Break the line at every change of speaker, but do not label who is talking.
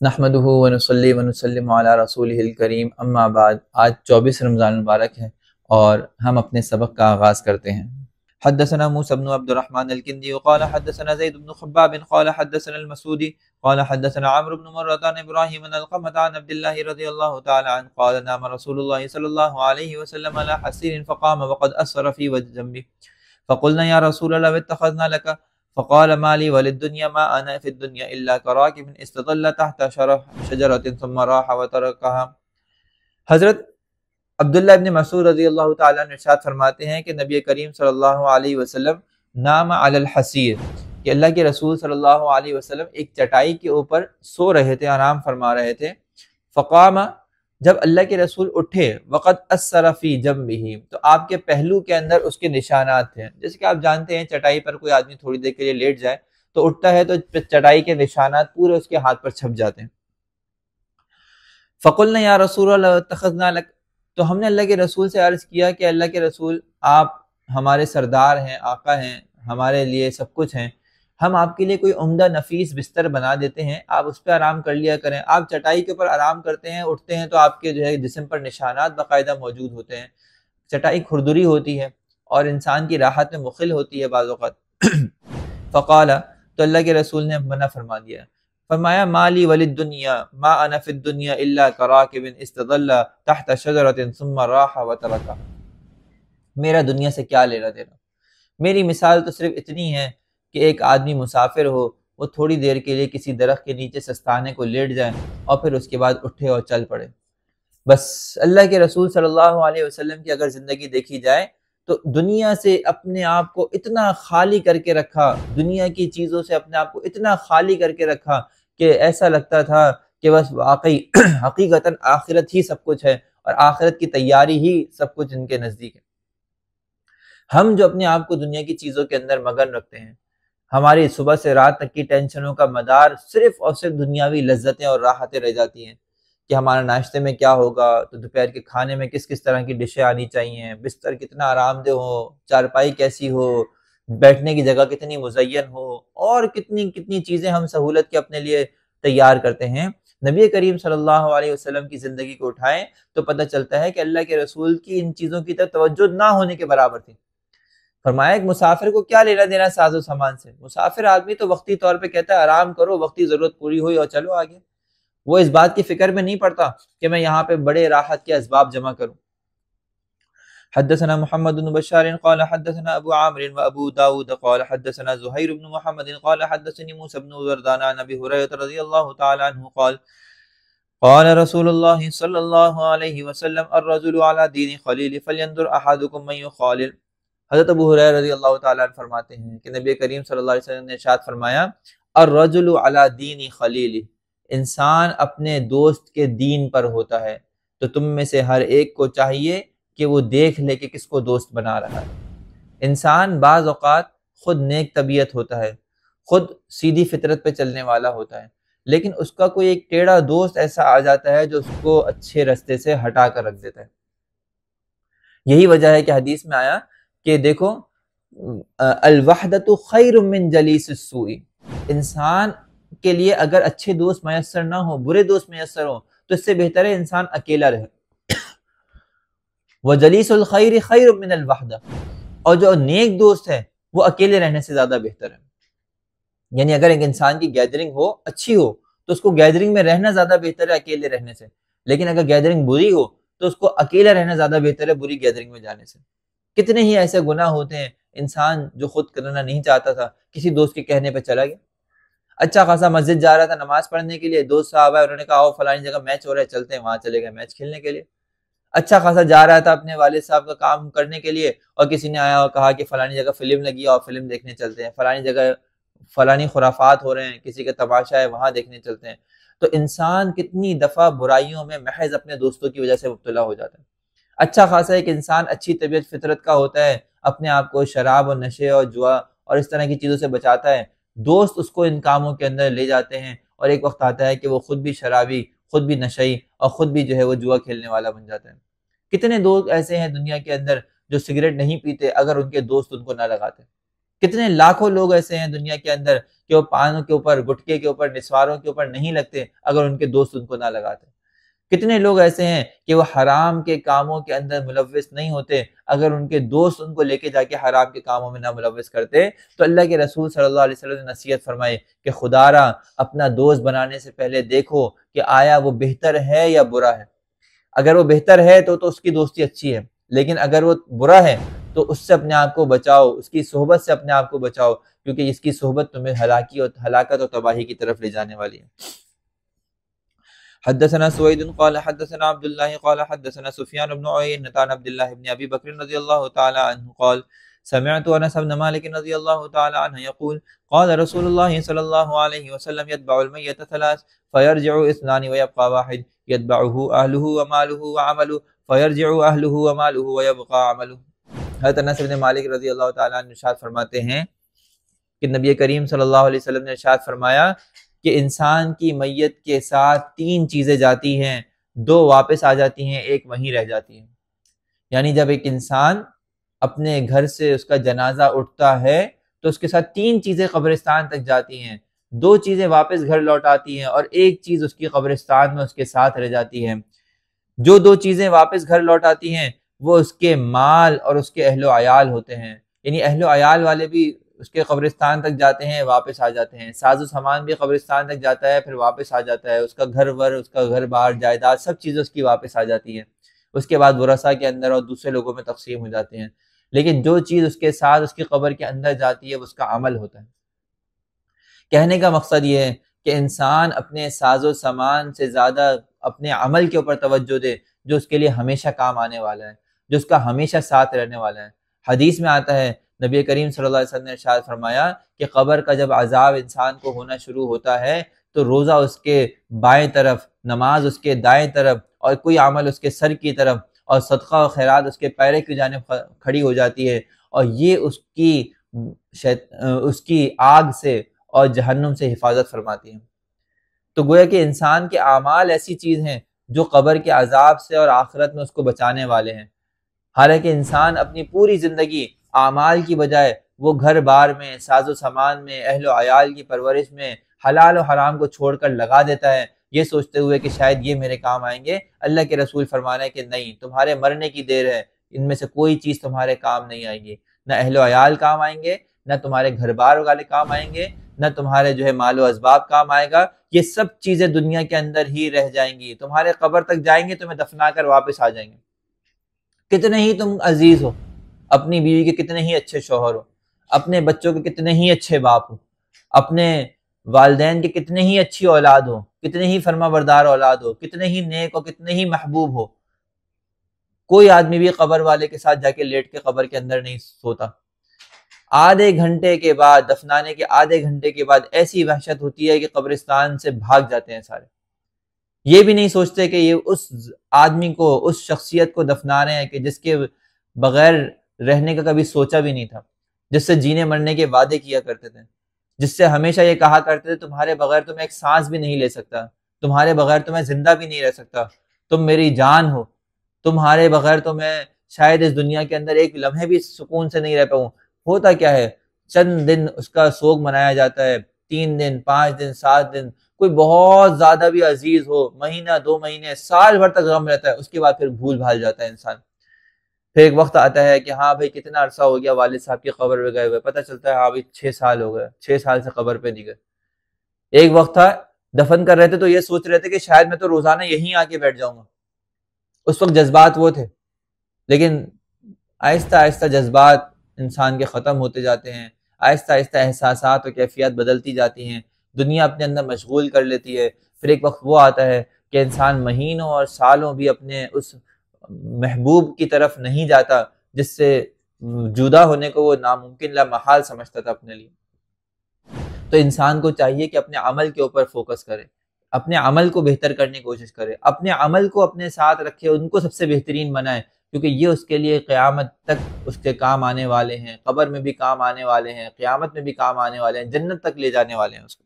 نحمدہ ونصلی ونسلم علی رسولہ الکریم اما بعد۔ آج 24 رمضان المبارک ہے اور ہم اپنے سبق کا آغاز کرتے ہیں۔ حدثنا موسیٰ بن عبد الرحمن الکندی قال حدثنا زید بن خباب قال حدثنا المسعودی قال حدثنا عمرو بن مرة عن ابراہیم بن القمة عن عبد اللہ رضی اللہ تعالی عنہ قال نام رسول اللہ صلی اللہ علیہ وسلم على حصیر فقام وقد اسر فی جنبه فقلنا یا رسول اللہ اتخذنا لك فقال ما لي وللدنيا ما انا في الدنيا الا كراكب استظل تحت شجرة ثم راح وتركها۔ حضرت عبداللہ ابن مسعود رضی اللہ تعالیٰ عنہ ارشاد فرماتے ہیں کہ نبی کریم صلی اللہ علیہ وسلم نام علی الحصیر، کہ اللہ کے رسول صلی اللہ علیہ وسلم ایک چٹائی کے اوپر سو رہے تھے، آرام فرما رہے تھے۔ فقام، جب اللہ کے رسول اٹھے، وقد اثر فی جنبہ، تو آپ کے پہلو کے اندر اس کے نشانات تھے۔ جیسے کہ آپ جانتے ہیں چٹائی پر کوئی آدمی تھوڑی دیر کے لیے لیٹ جائے تو اٹھتا ہے تو چٹائی کے نشانات پورے اس کے ہاتھ پر چھپ جاتے ہیں۔ فقلنا یا رسول اللہ اتخذنا لک، تو ہم نے اللہ کے رسول سے عرض کیا کہ اللہ کے رسول آپ ہمارے سردار ہیں، آقا ہیں، ہمارے لیے سب کچھ ہیں، ہم آپ کے لیے کوئی عمدہ نفیس بستر بنا دیتے ہیں، آپ اس پہ آرام کر لیا کریں۔ آپ چٹائی کے اوپر آرام کرتے ہیں، اٹھتے ہیں تو آپ کے جو ہے جسم پر نشانات باقاعدہ موجود ہوتے ہیں۔ چٹائی کھردری ہوتی ہے اور انسان کی راحت میں مخل ہوتی ہے بعض اوقات۔ فقال، تو اللہ کے رسول نے منع فرما دیا، فرمایا مالی وللدنیا ما انا فی الدنیا الا کراکب استظل تحت شجرۃ ثم راح وترکها، میرا دنیا سے کیا لینا دینا، میری مثال تو صرف اتنی ہے کہ ایک آدمی مسافر ہو، وہ تھوڑی دیر کے لیے کسی درخت کے نیچے سستانے کو لیٹ جائے اور پھر اس کے بعد اٹھے اور چل پڑے۔ بس اللہ کے رسول صلی اللہ علیہ وسلم کی اگر زندگی دیکھی جائے تو دنیا سے اپنے آپ کو اتنا خالی کر کے رکھا، دنیا کی چیزوں سے اپنے آپ کو اتنا خالی کر کے رکھا کہ ایسا لگتا تھا کہ بس واقعی حقیقتاً آخرت ہی سب کچھ ہے اور آخرت کی تیاری ہی سب کچھ ان کے نزدیک ہے۔ ہم جو اپنے آپ کو دنیا کی چیزوں کے اندر مگن رکھتے ہیں، ہماری صبح سے رات تک کی ٹینشنوں کا مدار صرف اور صرف دنیاوی لذتیں اور راحتیں رہ جاتی ہیں کہ ہمارا ناشتے میں کیا ہوگا، تو دوپہر کے کھانے میں کس کس طرح کی ڈشیں آنی چاہیے، بستر کتنا آرام دہ ہو، چارپائی کیسی ہو، بیٹھنے کی جگہ کتنی مزین ہو، اور کتنی کتنی چیزیں ہم سہولت کے اپنے لیے تیار کرتے ہیں۔ نبی کریم صلی اللہ علیہ وسلم کی زندگی کو اٹھائیں تو پتہ چلتا ہے کہ اللہ کے رسول کی ان چیزوں کی طرف توجہ نہ ہونے کے برابر تھی۔ فرمایا ایک مسافر کو کیا لینا دینا ساز و سامان سے، مسافر آدمی تو وقتی طور پہ کہتا ہے آرام کرو، وقتی ضرورت پوری ہوئی اور چلو آگے، وہ اس بات کی فکر میں نہیں پڑتا کہ میں یہاں پہ بڑے راحت کے اسباب جمع کروں۔ حدثنا محمد بن بشار قال حدثنا ابو عامر وابو داود قال حدثنا زهير بن محمد قال حدثني موسى بن وردان عن ابي هريره رضي الله تعالى عنه قال قال رسول الله صلى الله عليه وسلم الرجل على دين خليل فلينظر احدكم من يخالل۔ حضرت ابو ہریرہ رضی اللہ تعالیٰ عنہ فرماتے ہیں کہ نبی کریم صلی اللہ علیہ وسلم نے ارشاد فرمایا الرجل علی دین خلیل، انسان اپنے دوست کے دین پر ہوتا ہے، تو تم میں سے ہر ایک کو چاہیے کہ وہ دیکھ لے کہ کس کو دوست بنا رہا ہے۔ انسان بعض اوقات خود نیک طبیعت ہوتا ہے، خود سیدھی فطرت پہ چلنے والا ہوتا ہے، لیکن اس کا کوئی ایک ٹیڑھا دوست ایسا آ جاتا ہے جو اس کو اچھے رستے سے ہٹا کر رکھ دیتا ہے۔ یہی وجہ ہے کہ حدیث میں آیا کہ دیکھو الوحدۃ خیر من جلیس السوء، انسان کے لیے اگر اچھے دوست میسر نہ ہو، برے دوست میسر ہو، تو اس سے بہتر ہے انسان اکیلا رہے۔ وجلیس الخیر خیر من الوحدہ، اور جو نیک دوست ہے وہ اکیلے رہنے سے زیادہ بہتر ہے۔ یعنی اگر ایک انسان کی گیدرنگ ہو، اچھی ہو، تو اس کو گیدرنگ میں رہنا زیادہ بہتر ہے اکیلے رہنے سے، لیکن اگر گیدرنگ بری ہو تو اس کو اکیلے رہنا زیادہ بہتر ہے بری گیدرنگ میں جانے سے۔ کتنے ہی ایسے گناہ ہوتے ہیں، انسان جو خود کرنا نہیں چاہتا تھا کسی دوست کے کہنے پہ چلا گیا، اچھا خاصا مسجد جا رہا تھا نماز پڑھنے کے لیے، دوست صاحب آئے، انہوں نے کہا آؤ فلانی جگہ میچ ہو رہا ہے چلتے ہیں، وہاں چلے گئے میچ کھیلنے کے لیے۔ اچھا خاصا جا رہا تھا اپنے والد صاحب کا کام کرنے کے لیے، اور کسی نے آیا اور کہا کہ فلانی جگہ فلم لگی اور فلم دیکھنے چلتے ہیں، فلانی جگہ فلانی خرافات ہو رہے ہیں، کسی کا تماشا ہے وہاں دیکھنے چلتے ہیں۔ تو انسان کتنی دفعہ برائیوں میں محض اپنے دوستوں کی وجہ سے مبتلا ہو جاتا ہے۔ اچھا خاصا ایک انسان اچھی طبیعت فطرت کا ہوتا ہے، اپنے آپ کو شراب اور نشے اور جوا اور اس طرح کی چیزوں سے بچاتا ہے، دوست اس کو ان کاموں کے اندر لے جاتے ہیں، اور ایک وقت آتا ہے کہ وہ خود بھی شرابی، خود بھی نشئی، اور خود بھی جو ہے وہ جوا کھیلنے والا بن جاتا ہے۔ کتنے دوست ایسے ہیں دنیا کے اندر جو سگریٹ نہیں پیتے اگر ان کے دوست ان کو نہ لگاتے، کتنے لاکھوں لوگ ایسے ہیں دنیا کے اندر کہ وہ پانوں کے اوپر، گٹکے کے اوپر، نسواروں کے اوپر نہیں لگتے اگر ان کے دوست ان کو نہ لگاتے۔ کتنے لوگ ایسے ہیں کہ وہ حرام کے کاموں کے اندر ملوث نہیں ہوتے اگر ان کے دوست ان کو لے کے جا کے حرام کے کاموں میں نہ ملوث کرتے۔ تو اللہ کے رسول صلی اللہ علیہ وسلم نے نصیحت فرمائی کہ خدا را اپنا دوست بنانے سے پہلے دیکھو کہ آیا وہ بہتر ہے یا برا ہے۔ اگر وہ بہتر ہے تو اس کی دوستی اچھی ہے، لیکن اگر وہ برا ہے تو اس سے اپنے آپ کو بچاؤ، اس کی صحبت سے اپنے آپ کو بچاؤ، کیونکہ اس کی صحبت تمہیں ہلاکت اور تباہی کی طرف لے جانے والی ہے۔ حدثنا سوید قال حدثنا عبد الله قال حدثنا سفيان بن عيينة عن عبد الله بن ابي بكر رضي الله تعالى عنه قال سمعت انس بن مالك رضي الله تعالى عنه يقول قال رسول الله صلى الله عليه وسلم يتبع الميت ثلاث فيرجع اثنان ويبقى واحد يتبعه اهله وماله وعمله فيرجع اهله وماله ويبقى عمله۔ حضرت انس بن مالک رضی اللہ تعالیٰ عنہ ارشاد فرماتے ہیں کہ نبی کریم صلی اللہ علیہ وسلم نے ارشاد فرمایا کہ انسان کی میت کے ساتھ 3 چیزیں جاتی ہیں، 2 واپس آ جاتی ہیں، 1 وہیں رہ جاتی ہے۔ یعنی جب ایک انسان اپنے گھر سے اس کا جنازہ اٹھتا ہے تو اس کے ساتھ 3 چیزیں قبرستان تک جاتی ہیں، 2 چیزیں واپس گھر لوٹ آتی ہیں اور 1 چیز اس کی قبرستان میں اس کے ساتھ رہ جاتی ہے۔ جو 2 چیزیں واپس گھر لوٹ آتی ہیں وہ اس کے مال اور اس کے اہل و عیال ہوتے ہیں، یعنی اہل و عیال والے بھی اس کے قبرستان تک جاتے ہیں، واپس آ جاتے ہیں، ساز و سامان بھی قبرستان تک جاتا ہے پھر واپس آ جاتا ہے، اس کا گھر ور، اس کا گھر بار، جائیداد، سب چیزیں اس کی واپس آ جاتی ہیں، اس کے بعد ورثاء کے اندر اور دوسرے لوگوں میں تقسیم ہو جاتے ہیں۔ لیکن جو چیز اس کے ساتھ اس کی قبر کے اندر جاتی ہے وہ اس کا عمل ہوتا ہے۔ کہنے کا مقصد یہ ہے کہ انسان اپنے ساز و سامان سے زیادہ اپنے عمل کے اوپر توجہ دے جو اس کے لیے ہمیشہ کام آنے والا ہے، جو اس کا ہمیشہ ساتھ رہنے والا ہے۔ حدیث میں آتا ہے نبی کریم صلی اللہ علیہ وسلم نے ارشاد فرمایا کہ قبر کا جب عذاب انسان کو ہونا شروع ہوتا ہے تو روزہ اس کے بائیں طرف، نماز اس کے دائیں طرف اور کوئی عمل اس کے سر کی طرف اور صدقہ و خیرات اس کے پیرے کی جانب کھڑی ہو جاتی ہے، اور یہ اس کی آگ سے اور جہنم سے حفاظت فرماتی ہے۔ تو گویا کہ انسان کے اعمال ایسی چیز ہیں جو قبر کے عذاب سے اور آخرت میں اس کو بچانے والے ہیں۔ حالانکہ انسان اپنی پوری زندگی اعمال کی بجائے وہ گھر بار میں، ساز و سامان میں، اہل و عیال کی پرورش میں حلال و حرام کو چھوڑ کر لگا دیتا ہے، یہ سوچتے ہوئے کہ شاید یہ میرے کام آئیں گے۔ اللہ کے رسول فرمانا ہے کہ نہیں، تمہارے مرنے کی دیر ہے، ان میں سے کوئی چیز تمہارے کام نہیں آئے گی، نہ اہل و عیال کام آئیں گے، نہ تمہارے گھر بار والے کام آئیں گے، نہ تمہارے مال و اسباب کام آئے گا، یہ سب چیزیں دنیا کے اندر ہی رہ جائیں گی، تمہارے قبر تک جائیں گے، تمہیں دفنا کر واپس آ جائیں گے۔ کتنے ہی تم عزیز ہو، اپنی بیوی کے کتنے ہی اچھے شوہر ہو، اپنے بچوں کے کتنے ہی اچھے باپ ہو، اپنے والدین کے کتنے ہی اچھی اولاد ہو، کتنے ہی فرما بردار اولاد ہو، کتنے ہی نیک ہو، کتنے ہی محبوب ہو، کوئی آدمی بھی قبر والے کے ساتھ جا کے لیٹ کے قبر کے اندر نہیں سوتا۔ آدھے گھنٹے کے بعد، دفنانے کے آدھے گھنٹے کے بعد ایسی وحشت ہوتی ہے کہ قبرستان سے بھاگ جاتے ہیں سارے، یہ بھی نہیں سوچتے کہ یہ اس آدمی کو، اس شخصیت کو دفنا رہے ہیں کہ جس کے بغیر رہنے کا کبھی سوچا بھی نہیں تھا، جس سے جینے مرنے کے وعدے کیا کرتے تھے، جس سے ہمیشہ یہ کہا کرتے تھے تمہارے بغیر تو میں ایک سانس بھی نہیں لے سکتا، تمہارے بغیر تو میں زندہ بھی نہیں رہ سکتا، تم میری جان ہو، تمہارے بغیر تو میں شاید اس دنیا کے اندر ایک لمحے بھی سکون سے نہیں رہ پاؤں۔ ہوتا کیا ہے، چند دن اس کا سوگ منایا جاتا ہے، 3 دن، 5 دن، 7 دن، کوئی بہت زیادہ بھی عزیز ہو، مہینہ، 2 مہینے، سال بھر تک غم رہتا ہے، اس کے بعد پھر بھول بھال جاتا ہے انسان۔ پھر ایک وقت آتا ہے کہ ہاں بھائی کتنا عرصہ ہو گیا والد صاحب کی قبر پہ گئے ہوئے، پتہ چلتا ہے ہاں بھائی 6 سال ہو گئے، 6 سال سے قبر پہ نہیں گئے۔ ایک وقت تھا دفن کر رہے تھے تو یہ سوچ رہے تھے کہ شاید میں تو روزانہ یہیں آ کے بیٹھ جاؤں گا، اس وقت جذبات وہ تھے، لیکن آہستہ آہستہ جذبات انسان کے ختم ہوتے جاتے ہیں، آہستہ آہستہ احساسات و کیفیات بدلتی جاتی ہیں، دنیا اپنے اندر مشغول کر لیتی ہے۔ پھر ایک وقت وہ آتا ہے کہ انسان مہینوں اور سالوں بھی اپنے اس محبوب کی طرف نہیں جاتا جس سے جدا ہونے کو وہ ناممکن لا محال سمجھتا تھا اپنے لیے۔ تو انسان کو چاہیے کہ اپنے عمل کے اوپر فوکس کرے، اپنے عمل کو بہتر کرنے کی کوشش کرے، اپنے عمل کو اپنے ساتھ رکھے، ان کو سب سے بہترین بنائے، کیونکہ یہ اس کے لیے قیامت تک اس کے کام آنے والے ہیں، قبر میں بھی کام آنے والے ہیں، قیامت میں بھی کام آنے والے ہیں، جنت تک لے جانے والے ہیں اس کو۔